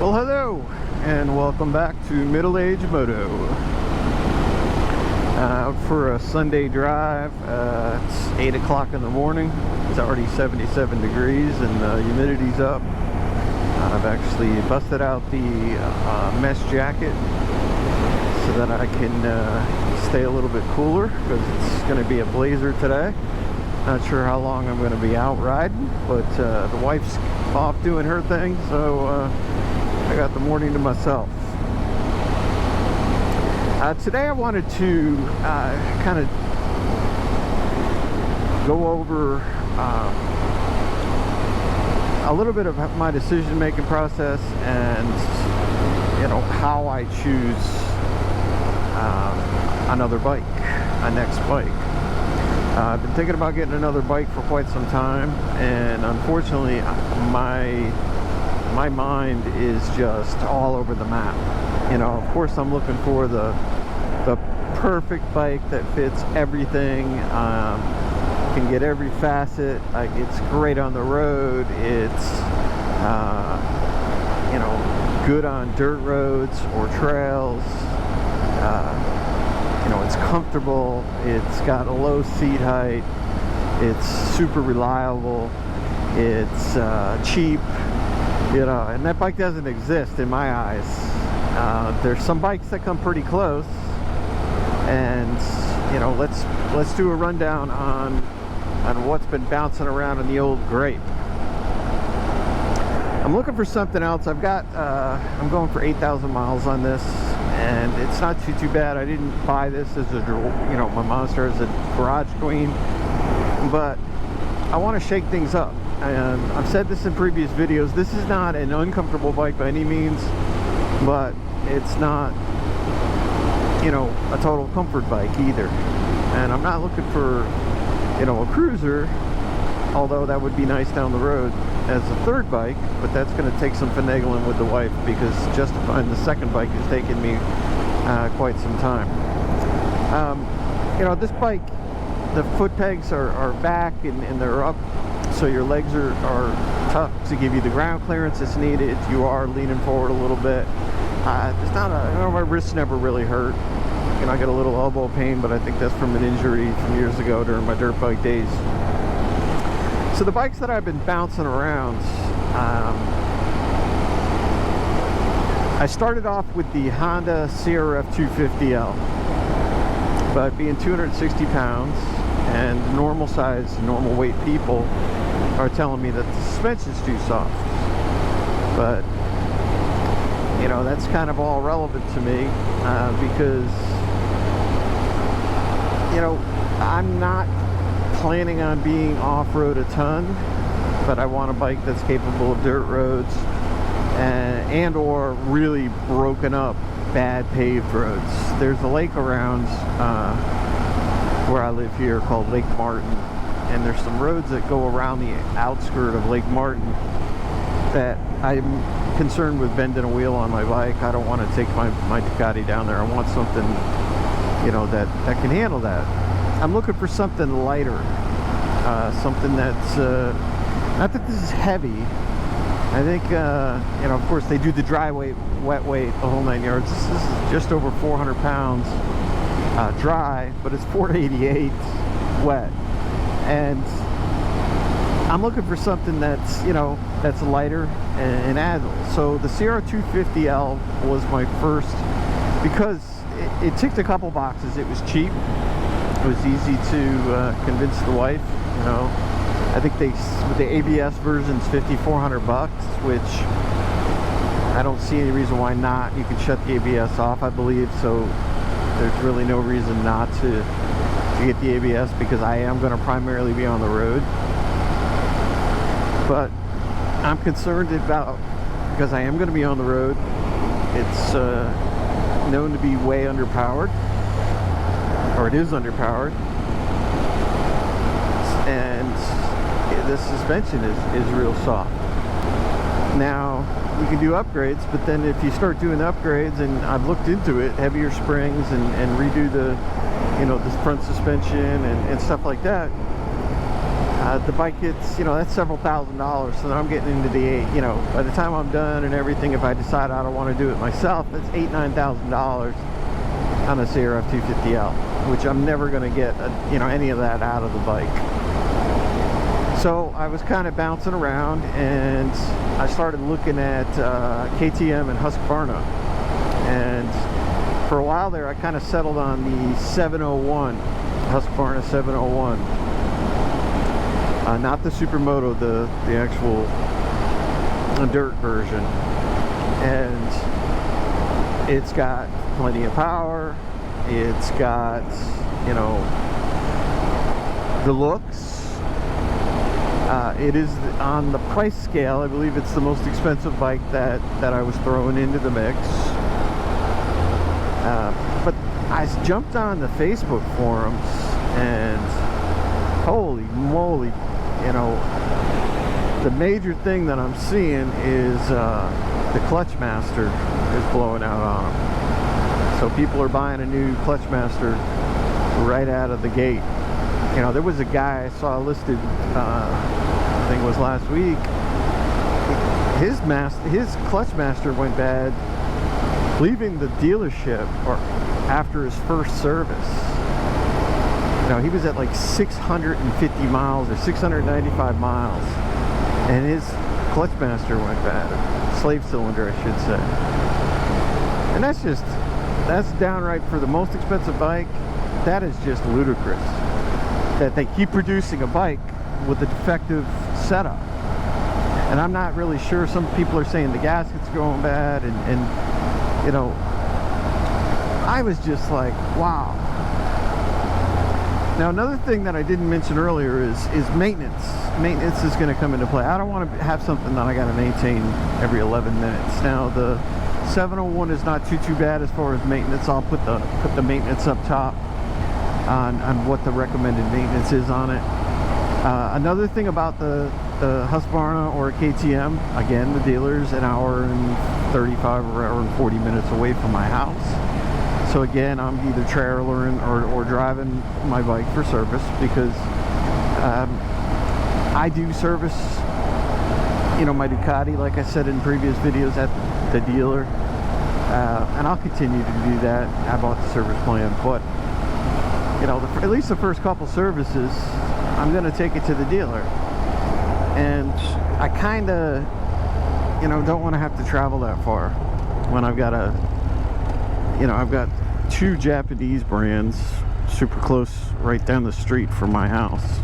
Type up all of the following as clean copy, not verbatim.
Well, hello and welcome back to Middle Age Moto. Out for a Sunday drive. It's 8 o'clock in the morning. It's already 77 degrees and the humidity's up. I've actually busted out the mesh jacket so that I can stay a little bit cooler because it's going to be a blizzard today. Not sure how long I'm going to be out riding, but the wife's off doing her thing, so I got the morning to myself. Today I wanted to kind of go over a little bit of my decision-making process and, you know, how I choose another bike, a next bike. I've been thinking about getting another bike for quite some time, and unfortunately my mind is just all over the map. You know, of course I'm looking for the perfect bike that fits everything, can get every facet. It's great on the road, it's you know, good on dirt roads or trails. You know, it's comfortable, it's got a low seat height, it's super reliable, it's cheap, you know, and that bike doesn't exist in my eyes. There's some bikes that come pretty close, and you know, let's do a rundown on what's been bouncing around in the old grape. I'm looking for something else. I've got I'm going for 8,000 miles on this, and it's not too bad. I didn't buy this as a, you know, my monster as a garage queen, but I want to shake things up. And I've said this in previous videos, this is not an uncomfortable bike by any means, but it's not, you know, a total comfort bike either. And I'm not looking for, you know, a cruiser, although that would be nice down the road as a third bike, but that's going to take some finagling with the wife, because justifying the second bike is taking me quite some time. You know, this bike, the foot pegs are back and they're up, so your legs are tough to give you the ground clearance that's needed. You are leaning forward a little bit. It's not a, you know, my wrists never really hurt. You know, I get a little elbow pain, but I think that's from an injury from years ago during my dirt bike days. So the bikes that I've been bouncing around, I started off with the Honda CRF 250L, but being 260 pounds and normal size, normal weight people are telling me that the suspension's too soft. But you know, that's kind of all relevant to me, because, you know, I'm not planning on being off-road a ton, but I want a bike that's capable of dirt roads and or really broken up bad paved roads. There's a lake around where I live here called Lake Martin, and there's some roads that go around the outskirt of Lake Martin that I'm concerned with bending a wheel on my bike. I don't want to take my Ducati down there. I want something, you know, that can handle that. I'm looking for something lighter, something that's not that this is heavy. I think you know, of course they do the dry weight, wet weight, the whole 9 yards. This is just over 400 pounds dry, but it's 488 wet, and I'm looking for something that's, you know, that's lighter and agile. So the CRF 250L was my first, because it ticked a couple boxes. It was cheap. It was easy to convince the wife. You know, I think with the ABS version's $5,400, which I don't see any reason why not. You can shut the ABS off, I believe, so there's really no reason not to get the ABS, because I am going to primarily be on the road. But I'm concerned about, because I am going to be on the road, it's known to be way underpowered, or it is underpowered, and the suspension is real soft. Now you can do upgrades, but then if you start doing upgrades, and I've looked into it, heavier springs and redo the, you know, the front suspension and stuff like that, The bike gets, you know, that's several $1,000s, so then I'm getting into the, you know, by the time I'm done and everything, if I decide I don't want to do it myself, that's $8,000-9,000 on a CRF 250L, which I'm never going to get, you know, any of that out of the bike. So I was kind of bouncing around, and I started looking at KTM and Husqvarna, and for a while there I kind of settled on the 701, Husqvarna 701. Not the Supermoto, the actual dirt version. And it's got plenty of power. It's got, you know, the looks. It is on the price scale. I believe it's the most expensive bike that I was throwing into the mix. But I jumped on the Facebook forums, and holy moly, you know, the major thing that I'm seeing is the Clutch Master is blowing out on them. So people are buying a new Clutch Master right out of the gate. You know, there was a guy I saw listed, I think it was last week. His Clutch Master went bad leaving the dealership or after his first service. You know, he was at like 650 miles or 695 miles, and his Clutch Master went bad. Slave cylinder, I should say. And that's downright, for the most expensive bike, that is just ludicrous. That they keep producing a bike with a defective setup. And I'm not really sure. Some people are saying the gasket's going bad, and you know, I was just like, wow. Now, another thing that I didn't mention earlier is maintenance. Maintenance is going to come into play. I don't want to have something that I got to maintain every 11 minutes. Now, the 701 is not too bad as far as maintenance. I'll put the maintenance up top on what the recommended maintenance is on it. Another thing about the Husqvarna or KTM, again, the dealer's an hour and 35 or hour and 40 minutes away from my house. So again, I'm either trailering or driving my bike for service, because I do service, you know, my Ducati, like I said in previous videos, at the dealer, and I'll continue to do that. I bought the service plan, but you know, at least the first couple services, I'm going to take it to the dealer. And I kind of, you know, don't want to have to travel that far when I've got I've got two Japanese brands super close right down the street from my house.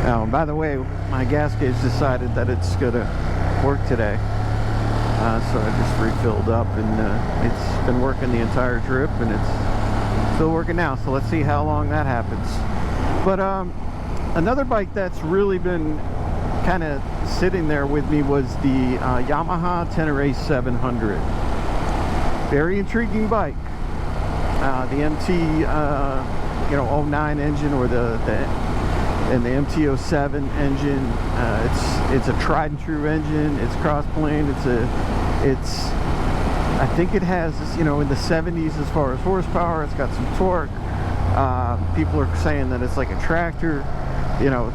Now, by the way, my gas gauge decided that it's going to work today. So I just refilled up, and it's been working the entire trip, and it's still working now. So let's see how long that happens. But another bike that's really been kind of sitting there with me was the Yamaha Tenere 700. Very intriguing bike. The MT, you know, 09 engine, or the MT-07 engine. It's a tried and true engine. It's cross-planed. I think it has, you know, in the 70s as far as horsepower. It's got some torque. People are saying that it's like a tractor, you know.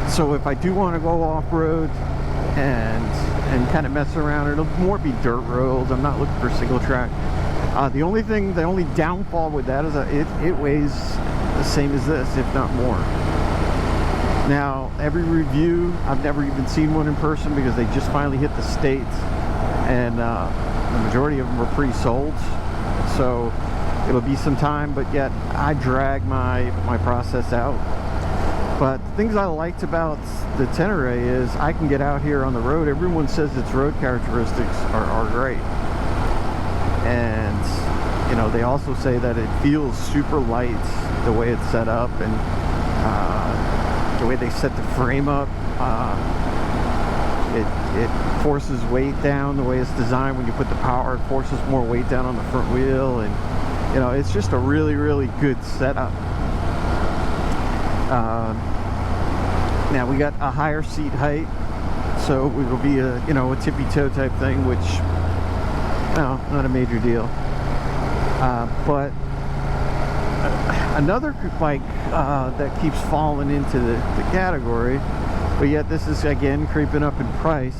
So if I do want to go off-road and kind of mess around, it'll more be dirt roads. I'm not looking for single track. The only downfall with that is that it weighs the same as this, if not more. Now, every review, I've never even seen one in person, because they just finally hit the States, and the majority of them are pre-sold. So it'll be some time, but yet I drag my process out. But the things I liked about the Tenere is I can get out here on the road. Everyone says its road characteristics are great. And, you know, they also say that it feels super light the way it's set up, and the way they set the frame up. It forces weight down the way it's designed. When you put the power, it forces more weight down on the front wheel, and you know, it's just a really, really good setup. Now we got a higher seat height, so it will be a, you know, a tippy toe type thing, which, no, not a major deal. But Another bike that keeps falling into the category, but yet this is again creeping up in price,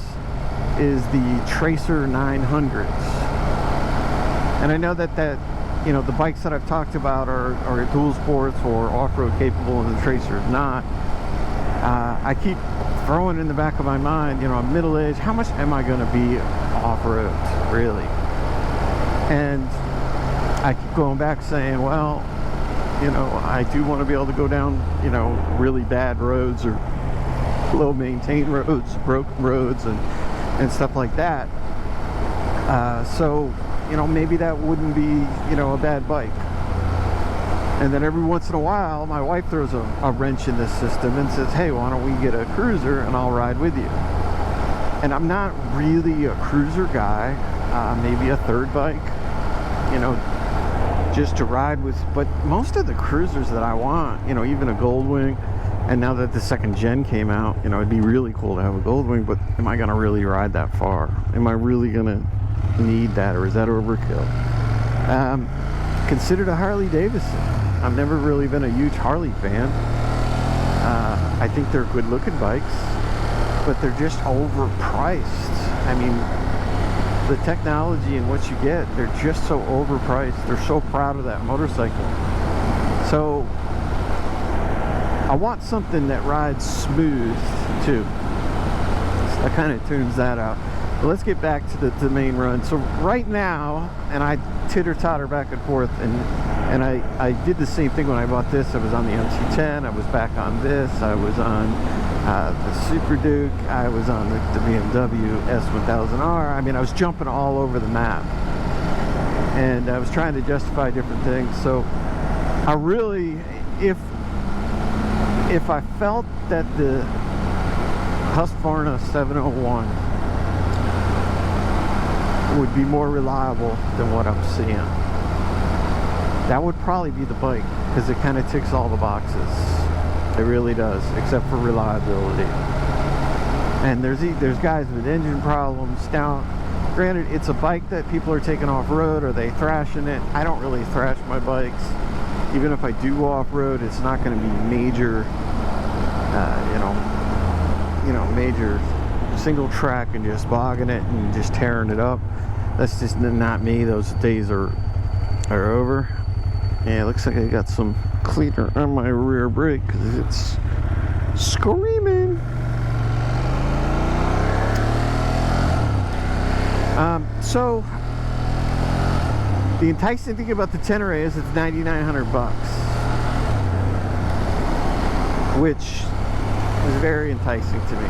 is the Tracer 900s. And I know that you know, the bikes that I've talked about are dual sports or off-road capable, and the Tracer is not. I keep throwing in the back of my mind, you know, I'm middle-aged, how much am I going to be off-road, really? And I keep going back saying, well, you know, I do want to be able to go down, you know, really bad roads or low-maintained roads, broken roads, and stuff like that. So, you know, maybe that wouldn't be, you know, a bad bike. And then every once in a while, my wife throws a wrench in this system and says, hey, why don't we get a cruiser and I'll ride with you? And I'm not really a cruiser guy, maybe a third bike, you know, just to ride with. But most of the cruisers that I want, you know, even a Goldwing, and now that the second gen came out, you know, it'd be really cool to have a Goldwing, but am I going to really ride that far? Am I really going to need that, or is that overkill? Considered a Harley Davidson. I've never really been a huge Harley fan. I think they're good looking bikes, but they're just overpriced. I mean, the technology and what you get, they're just so overpriced. They're so proud of that motorcycle. So I want something that rides smooth too. So that kind of tunes that out. But let's get back to the main run. So right now, and I titter-totter back and forth, and I did the same thing when I bought this. I was on the MC10, I was back on this, I was on the Super Duke, I was on the BMW S1000R. I mean, I was jumping all over the map, and I was trying to justify different things. So I really, if I felt that the Husqvarna 701 would be more reliable than what I'm seeing, that would probably be the bike, because it kind of ticks all the boxes. It really does, except for reliability. And there's guys with engine problems. Now, granted, it's a bike that people are taking off-road, or they thrashing it. I don't really thrash my bikes. Even if I do go off-road, it's not going to be major, major single track and just bogging it and just tearing it up. That's just not me. Those days are over. Yeah, it looks like I got some cleaner on my rear brake because it's screaming. So the enticing thing about the Tenere is it's $9,900, which is very enticing to me,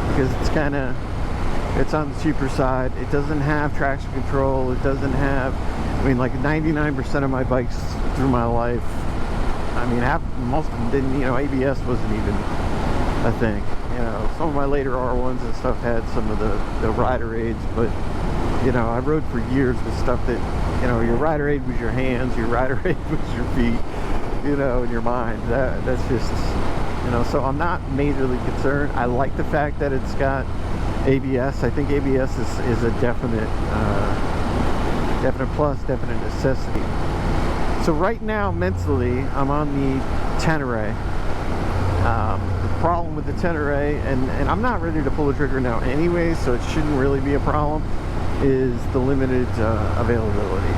because it's on the cheaper side. It doesn't have traction control. It doesn't have, I mean, like 99% of my bikes through my life, I mean, most of them didn't, you know, ABS wasn't even a thing. You know, some of my later R1s and stuff had some of the rider aids, but, you know, I rode for years with stuff that, you know, your rider aid was your hands, your rider aid was your feet, you know, and your mind. That's just, you know, so I'm not majorly concerned. I like the fact that it's got ABS. I think ABS is a definite plus, definite necessity. So right now, mentally, I'm on the Tenere. The problem with the Tenere, and I'm not ready to pull the trigger now anyway, so it shouldn't really be a problem, is the limited availability.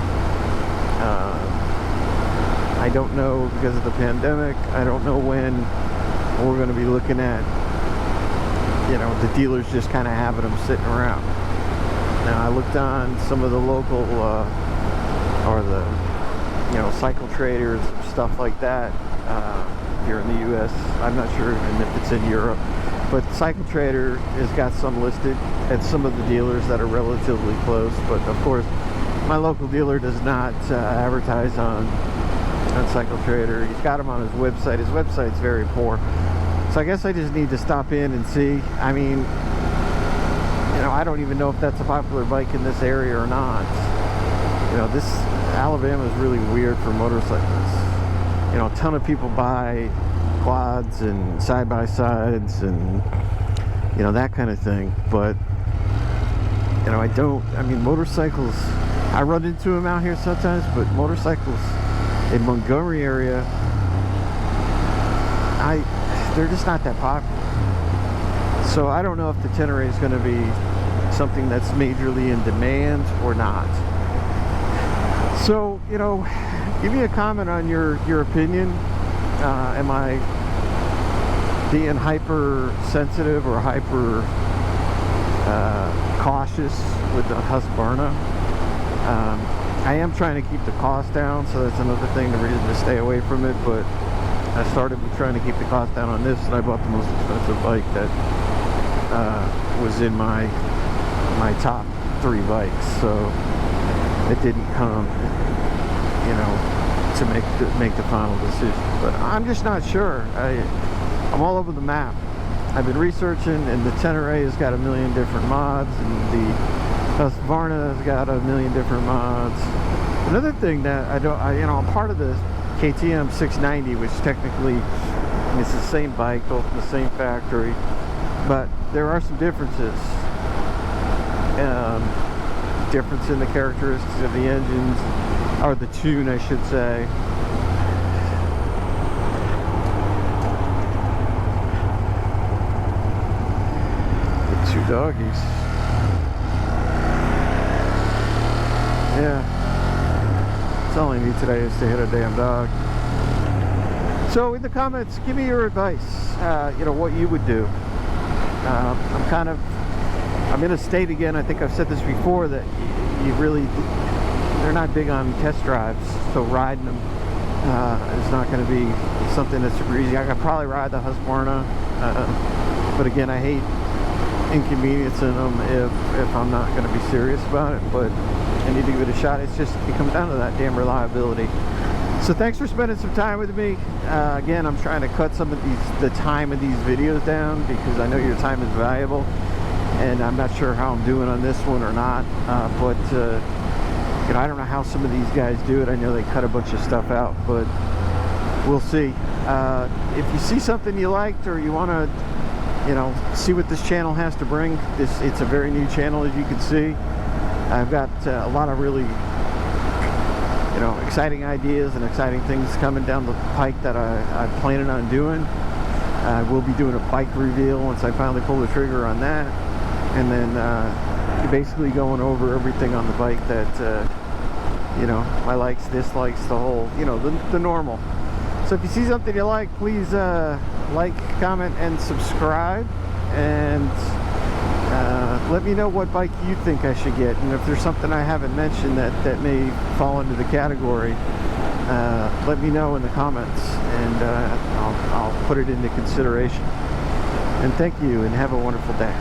I don't know, because of the pandemic, I don't know when we're going to be looking at, you know, the dealers just kind of having them sitting around. Now, I looked on some of the local or the, you know, cycle traders, stuff like that, here in the US. I'm not sure even if it's in Europe, but Cycle Trader has got some listed at some of the dealers that are relatively close. But of course, my local dealer does not advertise on Cycle Trader. He's got them on his website. His website's very poor. So I guess I just need to stop in and see. I mean, you know, I don't even know if that's a popular bike in this area or not. You know, this Alabama is really weird for motorcycles. You know, a ton of people buy quads and side-by-sides and, you know, that kind of thing. But, you know, I mean, motorcycles, I run into them out here sometimes, but motorcycles in Montgomery area, they're just not that popular. So I don't know if the Tenere is going to be something that's majorly in demand or not. So, you know, give me a comment on your opinion. Am I being hypersensitive or hyper cautious with the Husqvarna? I am trying to keep the cost down, so that's another thing, the reason to stay away from it. But I started with trying to keep the cost down on this, and I bought the most expensive bike that was in my top 3 bikes. So it didn't come, you know, to make the final decision. But I'm just not sure. I'm all over the map. I've been researching, and the Tenere has got a million different mods, and the Husqvarna has got a million different mods. Another thing that you know, I'm part of the KTM 690, which technically is the same bike, both in the same factory, but there are some differences. Difference in the characteristics of the engines, or the tune, I should say. The 2 doggies. Yeah. That's all I need today is to hit a damn dog. So in the comments, give me your advice. You know, what you would do. I'm in a state again, I think I've said this before, that they're not big on test drives, so riding them is not going to be something that's super easy. I could probably ride the Husqvarna, but again, I hate inconveniencing them if I'm not going to be serious about it, but I need to give it a shot. It comes down to that damn reliability. So thanks for spending some time with me. Again, I'm trying to cut the time of these videos down, because I know your time is valuable, and I'm not sure how I'm doing on this one or not, but you know, I don't know how some of these guys do it. I know they cut a bunch of stuff out, but we'll see. If you see something you liked, or you want to, you know, see what this channel has to bring, it's a very new channel, as you can see. I've got a lot of really, you know, exciting ideas and exciting things coming down the pike that I'm planning on doing. I will be doing a bike reveal once I finally pull the trigger on that, and then basically going over everything on the bike that you know, my likes, dislikes, the whole, you know, the normal. So if you see something you like, please like, comment, and subscribe, and let me know what bike you think I should get, and if there's something I haven't mentioned that may fall into the category, let me know in the comments, and I'll put it into consideration. And thank you, and have a wonderful day.